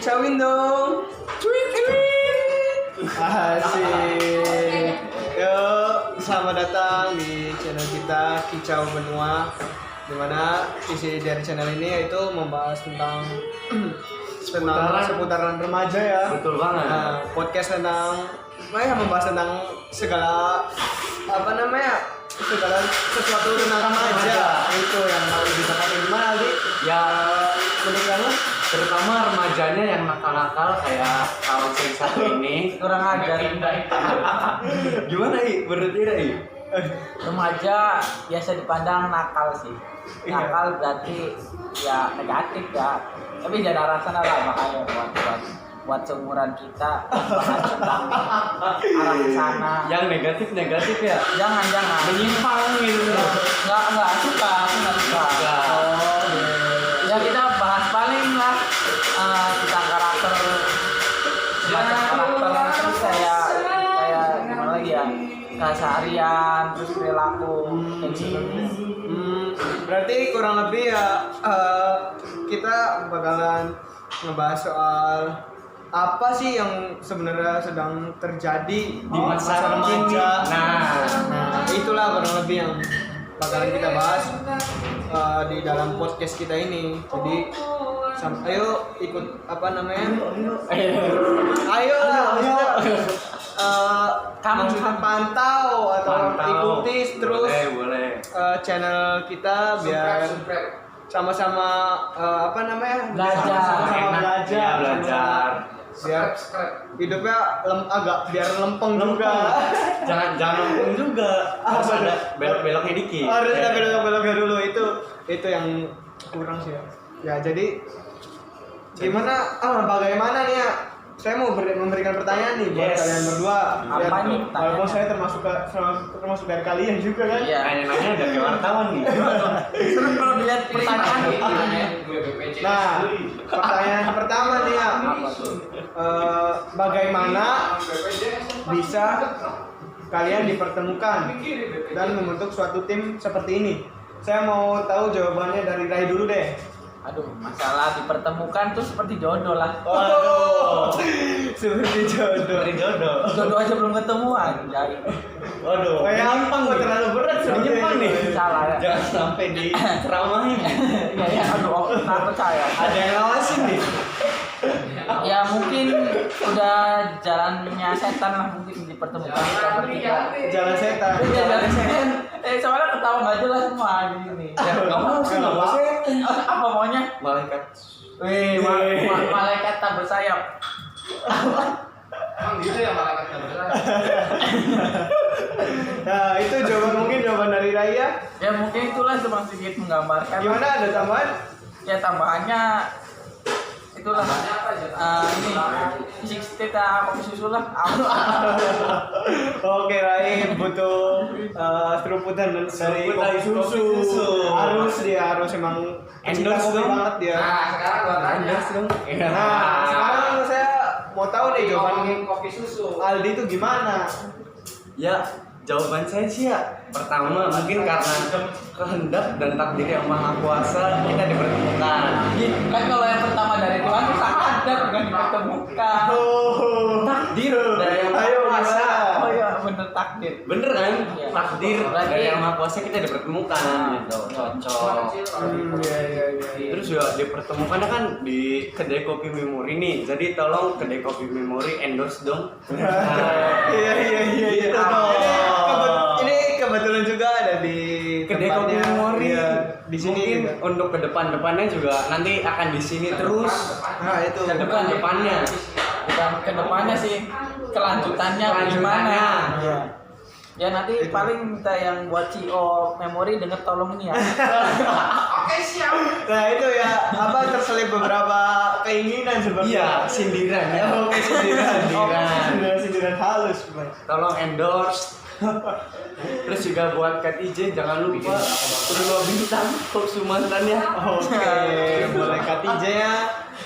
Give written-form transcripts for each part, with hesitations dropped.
Cawin dong. Cuit cuit. Asik. Yuk, selamat datang di channel kita Kicau Benua. Dimana isi dari channel ini yaitu membahas tentang seputaran remaja ya. Betul banget. Nah, podcast tentang membahas tentang segala segala sesuatu tentang remaja. Itu yang mau dikatakan gimana Aldi? Ya, Menurut kamu? terutama remajanya yang nakal-nakal kayak kawan saya satu ini. Kurang ajar. Gimana menurut Ira? Remaja biasa dipandang nakal sih. Nakal berarti ya negatif ya. Tapi jangan rasa lah makanya buat seumuran kita bahas tentang arah ke sana. Yang negatif ya. Jangan. Menyimpang gitu. Enggak suka, aku enggak suka. Ya kita bahas paling lah tentang karakter terus kayak gimana lagi ya, keseharian terus perilaku kayak gitu. Berarti kurang lebih ya kita bakalan ngebahas soal apa sih yang sebenarnya sedang terjadi di masa remaja. Nah, itulah kurang lebih yang bakalan kita bahas di dalam podcast kita ini. Jadi ayo ikut ayo kamu pantau atau ikuti terus boleh. channel kita biar sama-sama belajar. Biar hidupnya biar lempeng juga. Jangan lempeng juga. Harus ada belok-beloknya dikit. Harus ada belok-beloknya dulu, itu yang kurang sih ya. Ya jadi gimana? Bagaimana nih ya? Saya mau memberikan pertanyaan nih buat kalian berdua. Apa nih? Walaupun saya termasuk dari kalian juga kan. Iya. Nanya udah kayak wartawan nih. Seru kalau dilihat pertanyaan Nah, pertanyaan pertama nih ya. Bagaimana bisa kalian dipertemukan dan membentuk suatu tim seperti ini? Saya mau tahu jawabannya dari Rai dulu deh. Aduh, masalah dipertemukan tuh seperti jodoh lah. Waduh, seperti jodoh. Jodoh aja belum ketemu anjay. Waduh, Menyimpang terlalu berat menyimpang nih. Salah ya. Jangan sampai diceramahin. Ya, aduh, tak percaya. Ada yang ngawasin nih. Ya mungkin udah jalannya setan lah mungkin dipertemukan kita bertiga. Jalan setan. Iya, jalan setan. Soalnya ketawa nggak jelas semua di sini. Ya, nggak mau sih, nggak mau. Apa maunya? Malaikat. Wih, malaikat tak bersayap. Emang gitu ya malaikat tak bersayap? Nah, itu jawaban dari Raya. Ya mungkin itulah cuma sedikit menggambarkan. Gimana, ada tambahan? Ya tambahannya itulah ini kita kopi susu lah. Oke, Rai butuh seruputan dari kopi susu. Harus emang Endorse kopi dong. banget dia. Nah, sekarang gua tanya. Nah, sekarang saya mau tahu nih jawaban kopi susu. Aldi itu gimana? Ya, jawaban saya sih ya pertama mungkin karena kehendak dan takdir yang maha kuasa kita dipertemukan. Kan kalau yang pertama dari Tuhan itu ada bukan dipertemukan. Takdir dari yang maha Ayo, kuasa. gimana? Oh iya bener takdir. Bener kan? Iya. Takdir Berarti- dari yang maha kuasa kita dipertemukan gitu. Cocok. Iya. Terus juga dipertemukannya kan di kedai kopi Memori nih. Jadi tolong kedai kopi Memori endorse dong. Iya. Gitu dong. Ini kebetulan juga ada di Kedai kopi tempatnya. Memori Iya, di sini mungkin gitu. untuk ke depannya juga nanti akan di sini terus. Nah, itu. Ke depannya. Bukan kedepannya sih, kelanjutannya gimana? Iya. Ya nanti paling minta yang buat CEO Memori denger tolong ini ya. Oke, siap. Nah, itu ya terselip beberapa keinginan seperti Iya, sindiran ya. Oke, sindiran halus, Bang. Tolong endorse. Terus juga buat Kat IJ jangan lupa kedua bintang Kok Sumantannya. Oke, boleh Katije ya.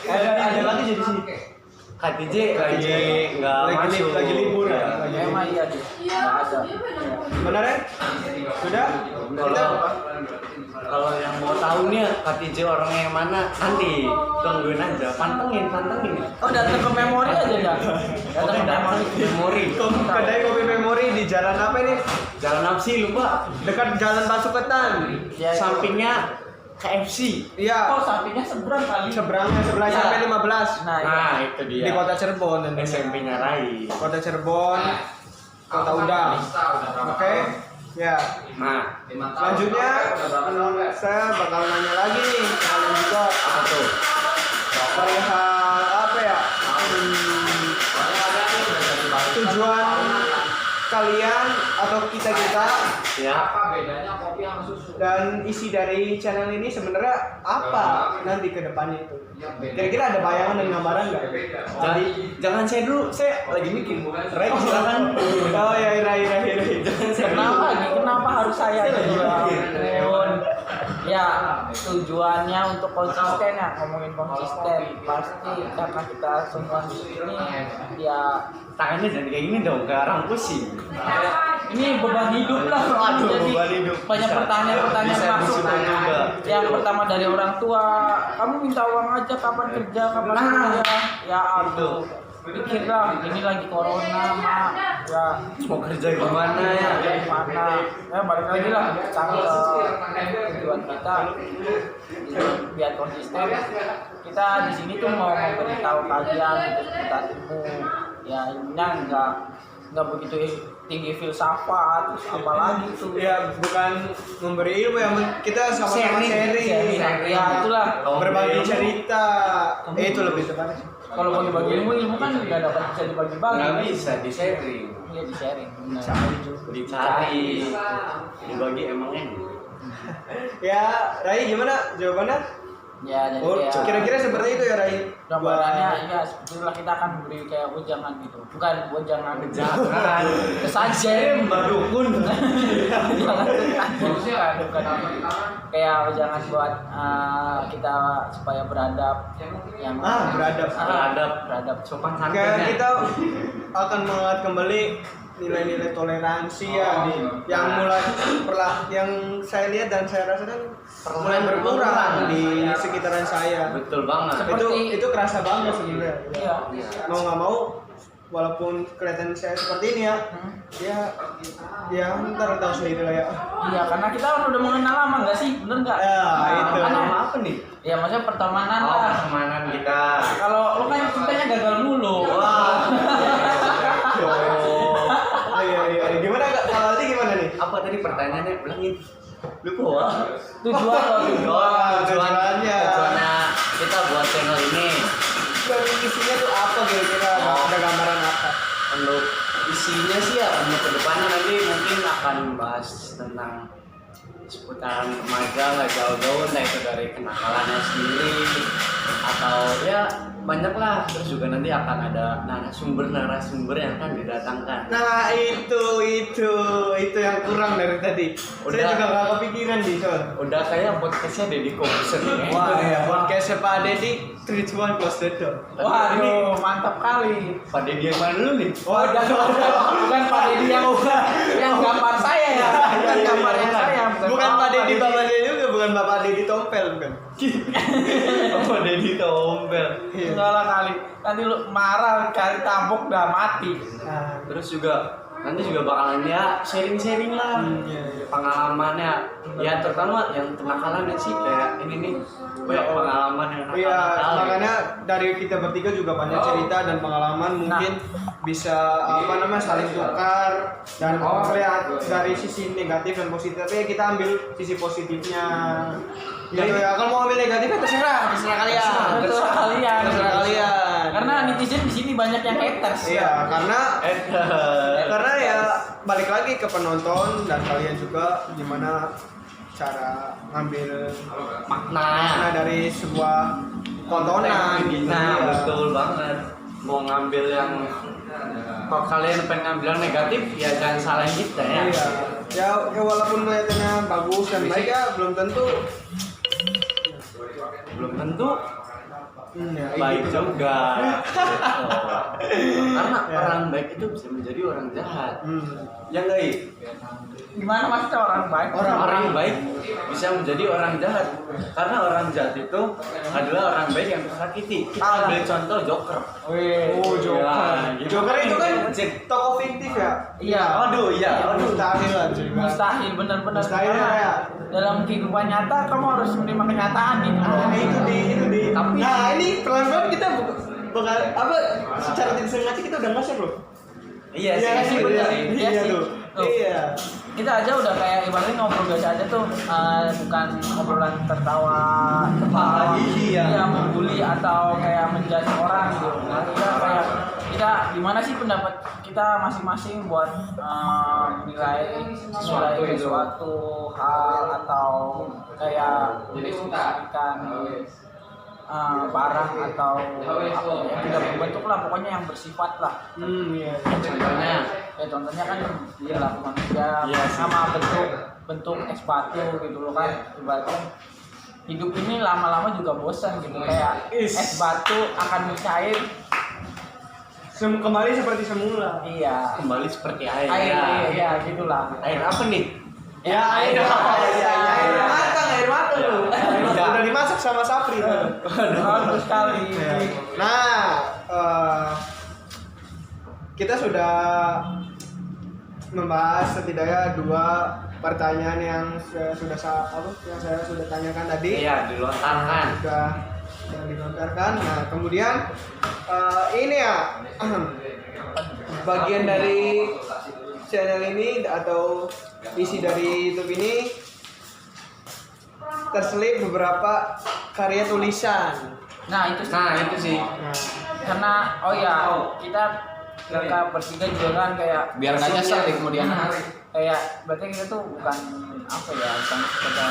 Ada lagi jadi sini. KTJ lagi nggak masuk. lagi libur ya. Ya, emang iya deh. Nggak ada. Benar ya? Sudah? Kalau yang mau tahu nih KTJ orangnya yang mana, nanti tungguin aja, pantengin. Oh, datang ke memori aja ya. Datang ke memori. Memori. Kedai kopi memori di jalan apa ini? Jalan apa sih lupa? Dekat jalan Pasuketan. Ya, Sampingnya KFC. Iya. Oh, sampingnya seberang kali. Seberangnya sebelah Iya. sampai 15. Nah, iya. Nah itu dia. Di kota Cirebon tentunya. SMP-nya Rai. Kota Cirebon, Kota Udang. Oke. Ya. Nah, Selanjutnya saya bakal nanya lagi nih ke kalian juga apa tuh? perihal apa ya? Tujuan kalian atau kita Ya. Apa bedanya kopi sama susu? dan isi dari channel ini sebenarnya apa nanti ke depannya itu? Kira-kira ada bayangan dan gambaran nggak? Jangan saya dulu, saya lagi mikir. Rai silakan. Oh ya, Rai. Jangan saya Kenapa nih? Kenapa harus saya? lagi mikir. Ya, tujuannya untuk konsisten ya, ngomongin konsisten. Pasti karena kita semua di sini ya Tangannya jangan kayak gini dong, kayak orang pusing. ini beban hidup lah. Aduh, Jadi beban hidup. banyak Bisa. pertanyaan-pertanyaan Bisa masuk. disuruh juga. Yang pertama dari orang tua, kamu minta uang aja kapan kerja, kapan Nah, kerja. Ya aduh, pikirlah ini lagi corona, mak. Ya Mau kerja gimana ya? dari mana? Ya balik lagi lah cari tujuan kita biar konsisten. Kita di sini tuh mau memberitahu kalian untuk kita ilmu. Ya ilmunya nggak begitu tinggi filsafat, terus apalagi tuh. Ya bukan memberi ilmu ya, kita sama-sama sharing. Ya itulah. Berbagi cerita. Itu lebih tepatnya. Kalau bagi-bagi ilmu kan nggak dapat bisa dibagi-bagi. Nggak bisa di sharing, Iya di sharing. dicari, dibagi emangnya. Ya, Rai gimana jawabannya? Ya jadi Oh, kayak kira-kira seperti itu ya, Rai. gambarannya ya sebetulnya kita akan memberi kayak wejangan gitu. Bukan wejangan, Jangan. kesajian. Mbak Dukun. bukan kayak wejangan buat kita supaya beradab yang Beradab. beradab Sopan Kayak santun. kita akan mengangkat kembali nilai-nilai toleransi ya yang mulai yang saya lihat dan saya rasakan mulai berkurang di sekitaran saya. Betul banget. Itu kerasa banget sebenarnya. Iya. Mau nggak mau, walaupun kelihatan saya seperti ini ya, ya ntar tahu sendiri lah ya. Iya, karena kita udah mengenal lama nggak sih, bener nggak? Ya, itu. Karena Nama apa nih? ya maksudnya pertemanan Oh, lah. pertemanan kita. Kalau lu kan ceritanya gagal mulu. Wah. Oh, iya. Gimana Kak? Kalau Aldi gimana nih? Apa tadi pertanyaannya? Ulangin. Lupa wah. Tujuan lo. Tujuannya. Tujuannya kita buat channel ini. Dan isinya tuh apa kira-kira? Ada gambaran apa? Untuk isinya sih ya untuk kedepannya nanti mungkin akan bahas tentang seputaran remaja nggak jauh-jauh, entah itu dari kenakalannya sendiri atau ya banyak lah. Terus juga nanti akan ada narasumber yang akan didatangkan. Nah itu yang kurang dari tadi. Saya Udah. juga nggak kepikiran di Son. Udah kayak podcastnya Deddy Corbuzier. Wah ya, podcastnya Pak Deddy, 3, 2, 1, close the door. Waduh, mantap kali. Pak Deddy yang mana dulu nih? Oh, Bukan Pak Deddy yang gambar saya ya. Bukan gambarnya saya. bukan Pak Deddy bapaknya juga, bukan Bapak Deddy Tompel bukan. Pak Deddy Tompel. Enggak lah kali. Nanti lu marah kali tabuk udah mati. Nah, Terus juga nanti juga bakalan ya sharing-sharing lah iya. pengalamannya ya, terutama yang kenakalan sih kayak ini nih, banyak pengalaman yang Iya, nakal-nakal makanya dari kita bertiga juga banyak cerita dan pengalaman mungkin bisa saling tukar dan melihat dari sisi negatif dan positifnya, kita ambil sisi positifnya. Gitu ya, kalau mau ambil negatifnya terserah kalian. Terserah kalian. Terserah kalian. Karena netizen di sini banyak yang haters. Iya, Eh, karena ya balik lagi ke penonton dan kalian juga gimana cara ngambil makna dari sebuah tontonan gitu. nah Iya. betul banget. Mau ngambil yang, kalau kalian pengen ngambil yang negatif ya jangan salahin kita ya. Iya. Ya walaupun kelihatannya bagus dan baik ya belum tentu baik gitu. juga. Gitu. Karena Ya. orang baik itu bisa menjadi orang jahat. Ya enggak, I? Gimana maksudnya orang baik? Orang baik bisa menjadi orang jahat. Karena orang jahat itu adalah orang baik yang tersakiti. Kita ambil contoh Joker. Wih. Oh, Joker. Ya, gitu. Joker itu kan tokoh fiktif ya? Iya. Aduh, iya. Aduh. Mustahil lah cuy. Mustahil, benar-benar. Mustahil Karena ya. dalam kehidupan nyata kamu harus menerima kenyataan gitu. Itu di. Tapi- Nah, ini pelan-pelan kita bakal apa secara tidak sengaja kita udah ngasih bro. Iya Iya sih, sih, bener bener. sih. Iya Iya sih. tuh. Tuh. Iya. Kita aja udah kayak ibaratnya ngobrol biasa aja tuh, bukan obrolan tertawa, Iya. yang membuli atau kayak menjudge orang gitu. Nah, kita gimana sih pendapat kita masing-masing buat menilai suatu hal atau kayak mendeskripsikan barang atau apa ya, tidak berbentuk lah, pokoknya yang bersifat lah. Iya. Contohnya, Contohnya kan perilaku manusia Iya sih. sama bentuk es batu gitu loh kan. Ibaratnya hidup ini lama-lama juga bosan gitu, kayak es batu akan mencair. Kembali seperti semula. Iya. kembali seperti air. Air, iya gitulah. Air apa nih? Ya, air. Air matang lu. Udah dimasak sama Sapri tuh. Bagus sekali. Nah, kita sudah membahas setidaknya 2 pertanyaan yang saya sudah tanyakan tadi. Iya, dilontarkan. Sudah dilontarkan. Nah, kemudian ini ya bagian dari channel ini atau isi dari YouTube ini terselip beberapa karya tulisan. Nah, itu sih. Nah, Karena kita bertiga juga kan kayak Biar nggak nyesel di kemudian hari. Kayak berarti kita tuh bukan apa ya, bukan sekedar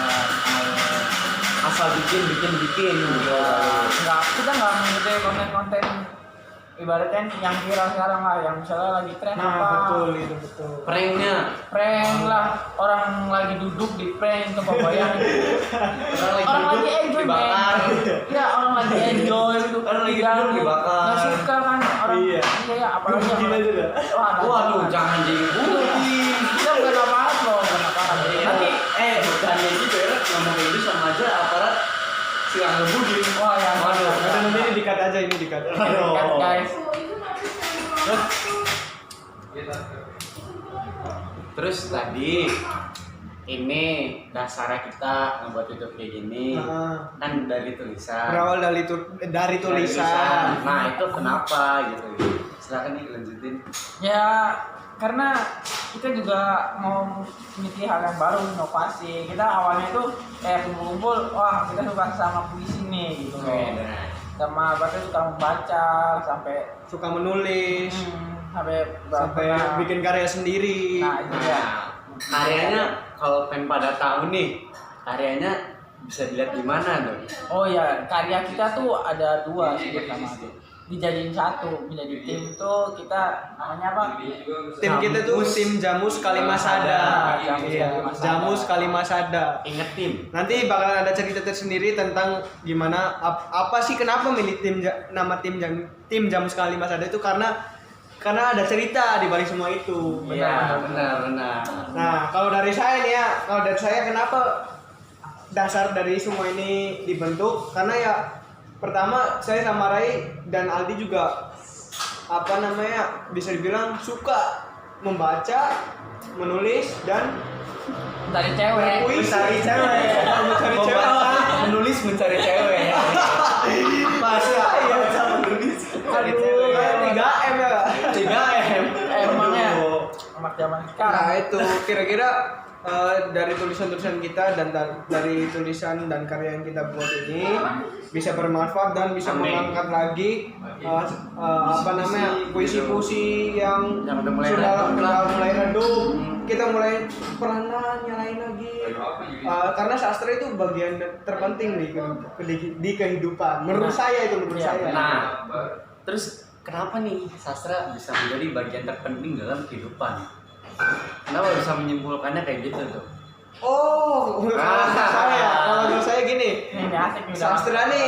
Asal bikin gitu. kita nggak mengikuti konten-konten ibaratnya yang viral sekarang lah, yang misalnya lagi tren apa itu betul. Pranknya. prank lah, orang lagi duduk di prank, coba bayangin orang lagi enjoy dibakar. ya orang lagi enjoy gitu, Orang lagi diganggu. duduk dibakar. Nggak suka kan orang, Iya. iya apalagi Gila yang- juga. Waduh, jangan dibunuh. kita bukan aparat loh, bukan aparat nanti Bukannya gitu ya, ngomong kayak gitu sama aja aparat silang ngebudin. wah ya Waduh, Nanti ini dikat aja, ini dikat. kan guys. Terus tadi ini dasarnya kita ngebuat YouTube kayak gini kan dari tulisan. Berawal dari tulisan. Nah, itu kenapa gitu. Silakan nih lanjutin. Ya karena kita juga mau memiliki hal yang baru, inovasi. Kita awalnya tuh kayak kumpul-kumpul, wah kita suka sama puisi nih gitu kan. Sama berarti suka membaca sampai Suka menulis, sampai pernah- bikin karya sendiri. Nah itu ya. Karyanya kalau pengen pada tahu nih, karyanya bisa dilihat di mana tuh? Oh ya, karya kita tuh ada 2 sih pertama tuh. Dijadiin satu, menjadi tim tuh kita namanya apa? Tim kita tuh tim Jamus Kalimasada. Jamus Iya, Kalimasada. Jamus Kalimasada. Inget tim. Nanti bakalan ada cerita tersendiri tentang gimana apa sih kenapa milih nama tim Jamus Kalimasada itu karena ada cerita di balik semua itu. Iya, benar. Nah, kalau dari saya kenapa dasar dari semua ini dibentuk? Karena ya pertama saya sama Rai dan Aldi juga bisa dibilang suka membaca, menulis dan Dari cewek. mencari cewek. Menulis mencari cewek. Masa ya menulis. Aduh, 3M ya. 3M. Emangnya anak zaman sekarang. Nah, itu kira-kira dari tulisan-tulisan kita dan dari tulisan dan karya yang kita buat ini bisa bermanfaat dan bisa Amin. mengangkat lagi puisi-puisi yang Yang udah mulai sudah redup lah. mulai redup. Kita mulai perlahan nyalain lagi. Karena sastra itu bagian terpenting di kehidupan. Menurut saya itu menurut Iya, saya. Nah, terus kenapa nih sastra bisa menjadi bagian terpenting dalam kehidupan? Kenapa bisa menyimpulkannya kayak gitu tuh? Oh, kalau menurut saya gini. Ini asik nih. Sastra nih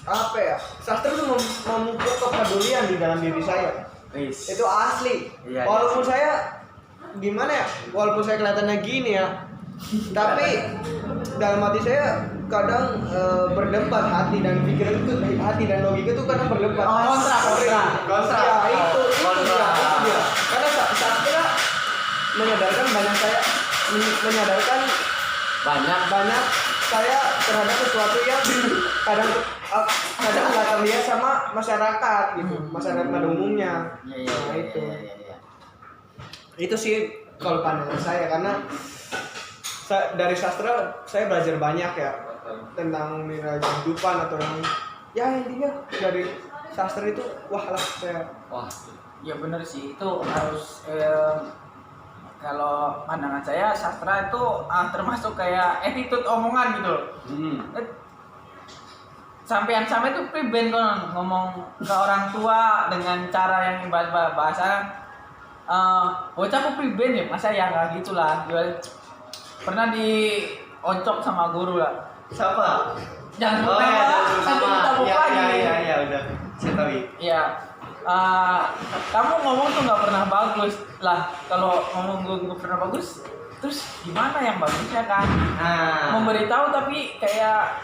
apa ya? Sastra itu memupuk kepedulian di dalam diri saya. Wis. Itu asli. Iya, Walaupun saya gimana ya? Walaupun saya kelihatannya gini ya, tapi dalam hati saya kadang berdebat hati dan pikiran itu, hati dan logika itu kadang berdebat. Kontra. Ya itu Kontra. dia. Karena sastra menyadarkan banyak saya terhadap sesuatu yang kadang nggak terlihat sama masyarakat gitu, masyarakat pada umumnya. Nah, itu. Itu sih kalau pandangan saya, karena dari sastra saya belajar banyak ya tentang nilai kehidupan atau yang ya intinya dari sastra itu wah saya. Ya bener sih, itu harus kalau pandangan saya sastra itu termasuk kayak attitude omongan gitu loh. Sampean sama itu priben kan ngomong ke orang tua dengan cara yang bahasa bocah aku priben ya, masa ya nggak gitulah. Pernah dioncok sama guru lah. Siapa? Jangan Oh ya, lagi. ya udah. Saya tahu. Iya. Kamu ngomong tuh nggak pernah bagus lah. Kalau ngomong gue nggak pernah bagus, terus gimana yang bagusnya kan? Memberitahu tapi kayak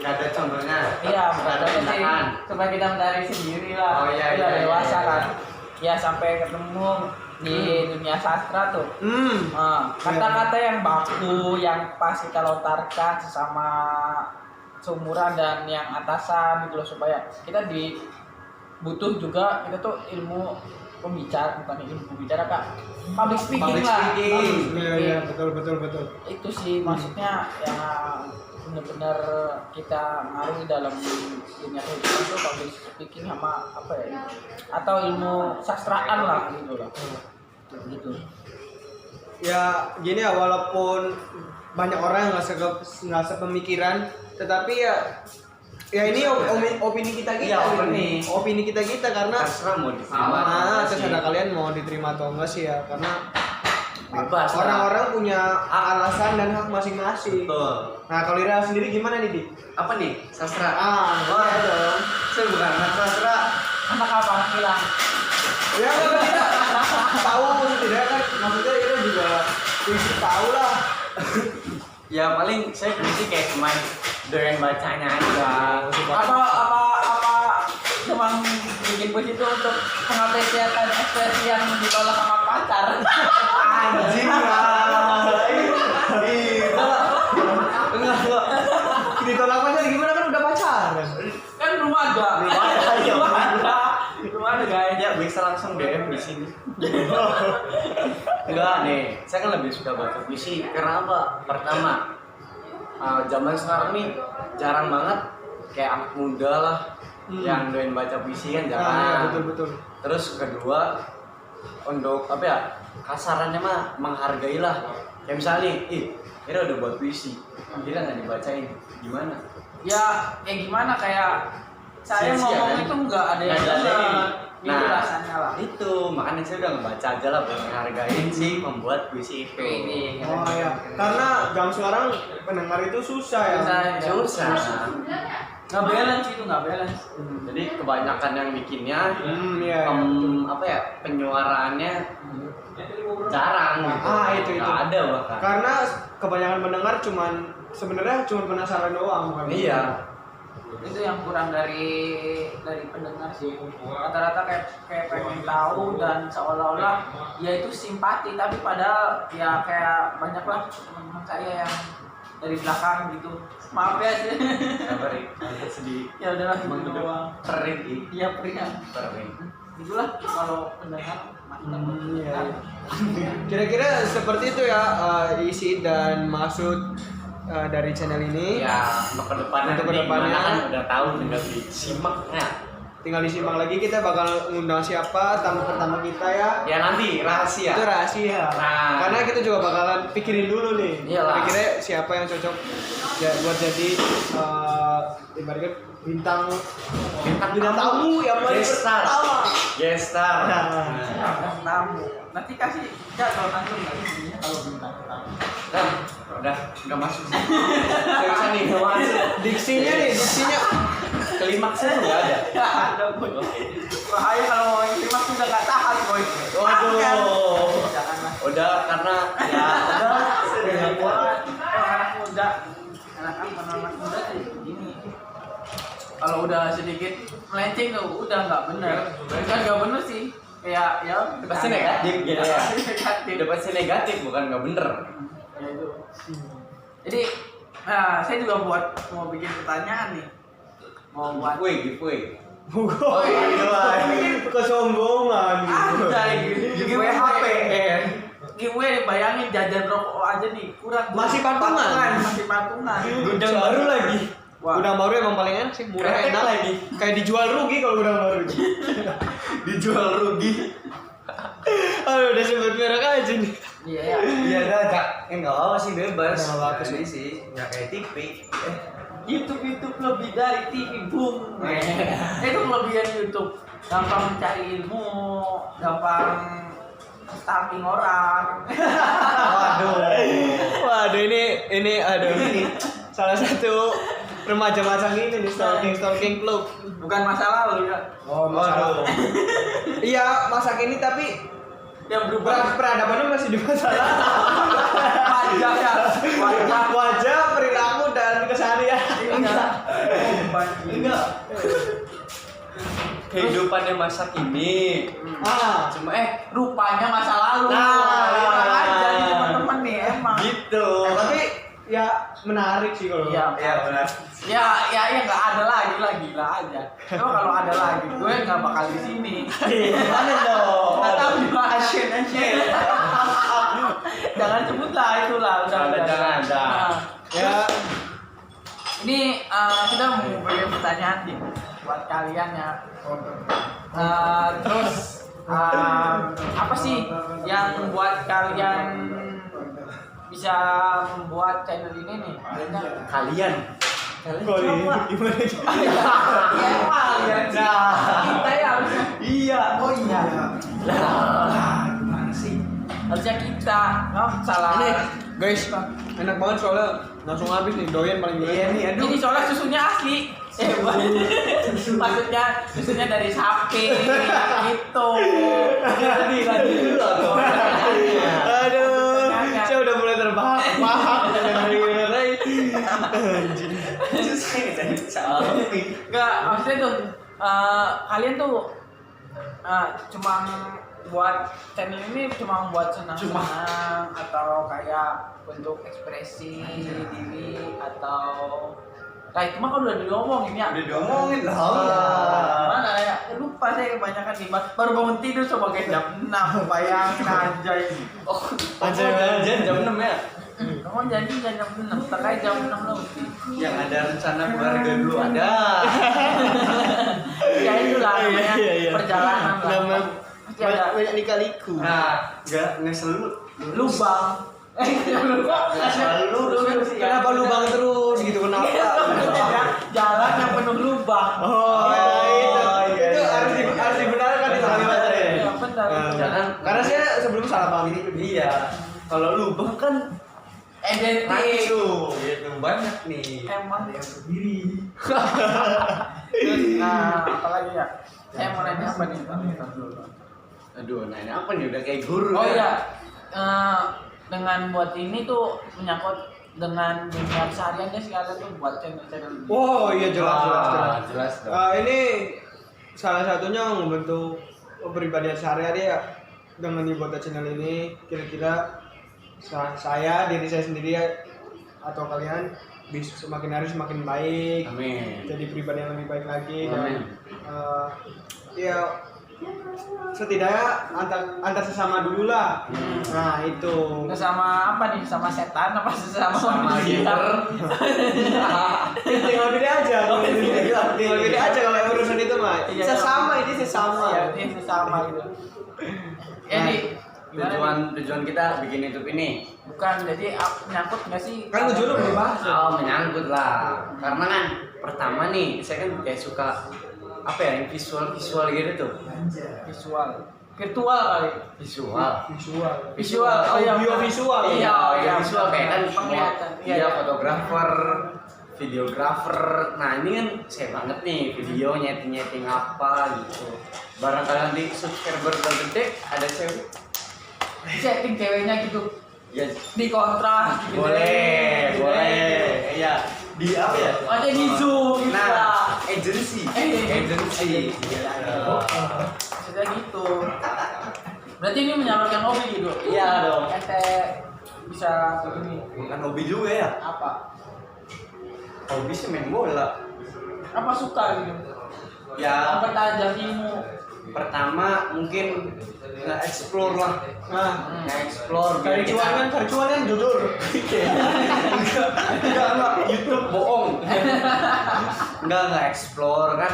Nggak ada contohnya. iya, nggak ada tindakan. supaya kita mencari sendiri lah. Oh, iya, Udah iya, dewasa iya. kan. Ya sampai ketemu di dunia sastra tuh. Kata-kata yang baku, yang pas kita lontarkan sesama seumuran dan yang atasan gitu loh, supaya kita butuh juga kita tuh ilmu pembicara, bukan ilmu pembicara kak, public speaking lah. Iya, betul. Itu sih maksudnya yang benar-benar kita ngaruh dalam dunia kehidupan tuh public speaking sama apa ya, atau ilmu sastraan lah gitu lah. Gitu. Ya gini ya, walaupun banyak orang yang nggak sepemikiran, tetapi ya ini opini kita Iya, opini kita karena Terserah mau diterima. terserah kalian mau diterima atau enggak sih ya, karena Bebas lah. orang-orang punya alasan dan hak masing-masing. Betul. Nah kalau Ira sendiri gimana nih, Di? Apa nih? Sastra. Iya dong. Saya bukan anak sastra. Anak apa? Anak hilang. Ya kalau kita tahu tidak kan, maksudnya Ira juga puisi tahu lah. Ya paling saya puisi kayak cuman doyan bacanya aja. Apa cuma bikin puisi itu untuk mengapresiasi ekspresi yang ditolak sama pacar. Anjing lah. Enggak. Ditolak pacar gimana, kan udah pacaran. Kan belum ada. Belum ada guys. Ya bisa langsung DM di sini. Enggak nih, saya kan lebih suka baca puisi karena apa? Pertama, zaman sekarang nih jarang banget kayak anak muda lah yang doyan baca puisi kan jarang. Iya, betul. Terus kedua, untuk apa ya, kasarannya mah menghargai lah. Kayak misalnya, kira udah buat puisi, kira nggak dibacain, gimana? Ya gimana kayak saya Sia-sia, ngomong kan? itu nggak ada yang Nggak ada benar. yang- Itu Nah, rasanya lah. Itu makanya saya udah ngebaca aja lah buat menghargain sih membuat puisi itu. Ini. Oh ya, karena jam sekarang pendengar itu susah ya. Susah. Nggak balance itu, nggak balance. Jadi kebanyakan yang bikinnya Iya. apa ya, penyuaraannya jarang gitu. Itu. Nggak ada bahkan. Karena kebanyakan mendengar sebenarnya cuma penasaran doang, bukan? Iya. Itu yang kurang dari pendengar sih. Rata-rata kayak pengen tahu dan seolah-olah ya itu simpati, tapi padahal ya kayak banyak lah teman-teman saya yang dari belakang gitu. Maaf ya sih. Sabar ya, sedih. Ya udahlah gitu doang. Perih. Iya pria. Perih. Itulah kalau pendengar Iya. Kira-kira seperti itu ya isi dan maksud dari channel ini. Ya, untuk kedepannya Untuk nanti kedepannya. gimana kan udah tahu, tinggal disimak. Nah, Tinggal disimak lagi, kita bakal ngundang siapa tamu pertama kita ya. ya nanti rahasia. Itu rahasia. Nah. Karena kita juga bakalan pikirin dulu nih. Iyalah. Pikirnya siapa yang cocok ya buat jadi ibaratnya bintang tamu yang paling Guest star. pertama. Guest star. Nah. tamu. Nanti kasih ya kalau nanti kasih kalau bintang tamu. Nah, udah nggak masuk. Saya bisa nih nggak masuk. Diksinya klimaksnya tuh nggak ada. Nggak ada boy. Bahaya kalau mau klimaks udah nggak tahan boy. Waduh. Janganlah. Udah karena ya udah Anak muda, anak muda sih gini. Kalau udah sedikit melenceng tuh udah nggak bener. Bukan nggak bener sih. Kayak ya pasti negatif gitu ya. Negatif. Udah pasti negatif bukan nggak bener. Ya itu. Jadi, nah saya juga mau bikin pertanyaan nih. Mau buat Giveaway. Oh iya, kesombongan ada gitu. giveaway HP. Giveaway bayangin jajan rokok aja nih kurang. Masih patungan. Masih patungan. Gudang baru lagi. Wah. Gudang baru emang paling enak sih, murah Kretek enak lagi. Kayak dijual rugi kalau gudang baru. Dijual rugi. Aduh, udah sebut merek aja nih. Iya ya. Iya dah, nggak apa sih bebas. Nggak apa-apa Ini sih nggak kayak TV. YouTube lebih dari TV boom. Itu kelebihan YouTube. Gampang mencari ilmu, gampang stalking orang. Waduh, ini aduh ini salah satu remaja masa ini nih stalking club. Bukan masa lalu ya. Oh, Waduh. Iya, masa kini tapi Yang berubah peradabannya masih di masa lalu. wajah ya. Wajah, perilaku dan keseharian. Enggak. Kehidupannya masa kini. Cuma Rupanya masa lalu. Nah. Emang aja nih teman-teman nih emang. gitu. Tapi ya menarik sih kalau. Iya. Iya benar. Ya nggak ada lagi lah gila aja. Cuma kalau ada lagi gue nggak bakal di sini. Gimana dong? Nggak tahu di mana. Jangan sebut lah itulah udah. Jangan. Nah, Ya, ini kita mau beri pertanyaan nih buat kalian ya. Terus apa sih yang membuat kalian bisa membuat channel ini nih? Kalian. kok ini gimana? Emang ya kita ya harusnya. Iya. Oh iya. Lah, gimana sih? Harusnya kita, salah. Ini guys, enak banget soalnya langsung habis nih, doyan paling doyan. Iya nih, aduh. Ini soalnya susunya asli. Maksudnya susunya dari sapi gitu. Lagi dulu atau? Aduh, saya udah mulai terbahak-bahak dari anjing. Enggak, maksudnya tuh kalian tuh cuma buat channel ini cuma buat senang-senang atau kayak bentuk ekspresi diri atau itu mah kan udah diomongin ya. Udah diomongin lah. Mana ya? Lupa saya kebanyakan nih. Baru bangun tidur coba kayak jam 6 bayangin aja ini. Janjian jam 6 ya? Kamu janji jam 6, terkait jam 6 lebih. Yang ada rencana keluarga dulu ada. Ya itulah namanya Iya. perjalanan lah. Namanya Pasti ada banyak lika-liku. Nah, nggak selalu lubang. Kok selalu sih. Kenapa lubang terus gitu? Kenapa? Jalan yang penuh lubang. Oh, iya, itu iya. harus dibenarkan di kalimat saya. Iya, benar. Jangan. Karena saya sebelum salah paham ini. Iya. Kalau lubang kan Identik. langsung gitu banyak nih. Emang dia sendiri. Terus, apalagi ya? Saya mau nanya apa nih? Bentar dulu. Aduh, nanya apa nih udah kayak guru. Oh ya? iya, dengan buat ini tuh menyangkut dengan dunia sehariannya sih kalian tuh buat channel-channel. Oh iya jelas. Jelas dong. Ini salah satunya membentuk kepribadian sehari-hari ya dengan dibuat channel ini kira-kira saya diri saya sendiri ya, atau kalian bisa semakin hari semakin baik. Amin. Jadi pribadi yang lebih baik lagi dan Amin. ya setidaknya antar sesama dulu lah. Nah itu. Sama apa nih? Sama setan apa sesama Sama manusia? giver. Tinggal beda aja kalau tinggal beda aja kalau yang urusan itu mah. Iya, Sesama ini sesama. Iya, ini sesama gitu. Jadi gimana nih? Tujuan kita bikin YouTube ini Bukan, jadi nyangkut nggak sih? Kan tujuan lu belum bahas. menyangkut lah. Karena kan pertama nih saya kan kayak suka apa ya yang visual gitu tuh. Visual, virtual kali. Visual. Oh iya, Audio visual. Iya, Visual kayak kan penglihatan. iya fotografer, videografer. Nah ini kan saya banget nih video nyeting apa gitu. Barangkali nanti subscriber udah gede ada cewek. Setting ceweknya gitu Ya di kontrak gitu. boleh. Iya di apa ya? Ada di Zoom gitu Nah lah. agency. Maksudnya gitu. Berarti ini menyalurkan hobi gitu. Iya dong. Ente bisa begini. Bukan hobi juga ya. Apa? Hobi sih main bola. Apa suka gitu? Ya Mempertajam ilmu. pertama mungkin nge-explore lah. Nah, Nge-explore cari cuan kan jujur. Enggak YouTube bohong. Enggak explore kan.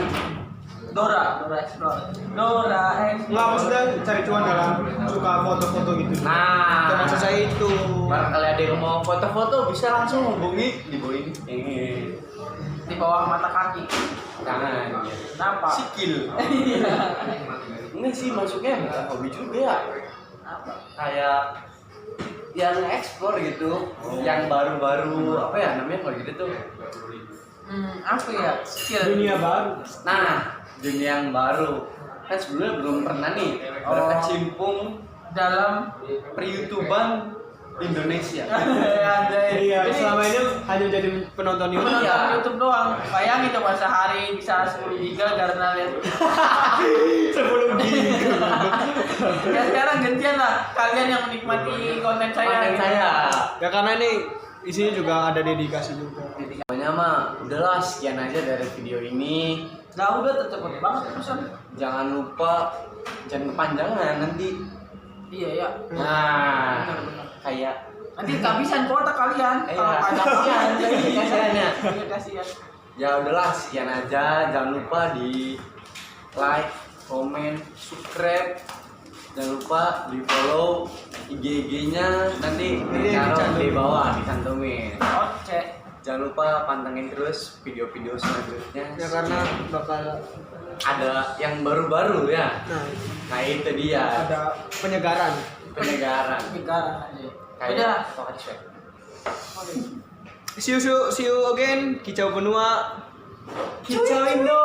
Dora explore. Dora explore. Nggak maksudnya cari cuan dalam suka foto-foto gitu. Nah, Itu maksud saya itu. barangkali ada yang mau foto-foto bisa langsung hubungi di bawah ini. Di bawah mata kaki. Jangan. Kenapa? Sikil. Iya. Ini sih masuknya bukan hobi juga ya. Apa? Kayak yang explore gitu, yang baru-baru apa ya namanya kalau gitu tuh. Apa ya? Skill. Dunia baru. Nah, dunia yang baru. Kan sebelumnya belum pernah nih berkecimpung Dalam per-YouTuban Indonesia. Iya, selama ini hanya jadi penonton YouTube. Menonton Iya. YouTube doang. Bayangin coba sehari bisa 10 giga karena lihat. 10 giga. Ya sekarang gantian lah kalian yang menikmati konten saya. Konten saya. Ya karena ini isinya juga ada dedikasi juga. Pokoknya mah udahlah sekian aja dari video ini. Nah udah cepet banget pesan. Jangan lupa jangan kepanjangan nanti. Iya ya. Nah, Benar. kayak Nanti kehabisan kuota kalian. Iya. Kalau pajak Kasihan, kasihan ya. Iya kasihan. ya udahlah sekian aja. Jangan lupa di like, komen, subscribe. Jangan lupa di follow IG-nya nanti ditaruh di bawah dicantumin. Oke. Jangan lupa pantengin terus video-video selanjutnya. Ya karena bakal Ada yang baru-baru ya. nah, Nah itu dia ada penyegaran. penyegaran. Sekarang aja. Kayak Udah. Pocket Sweat. See you again. Kicau benua. Kicau Indo.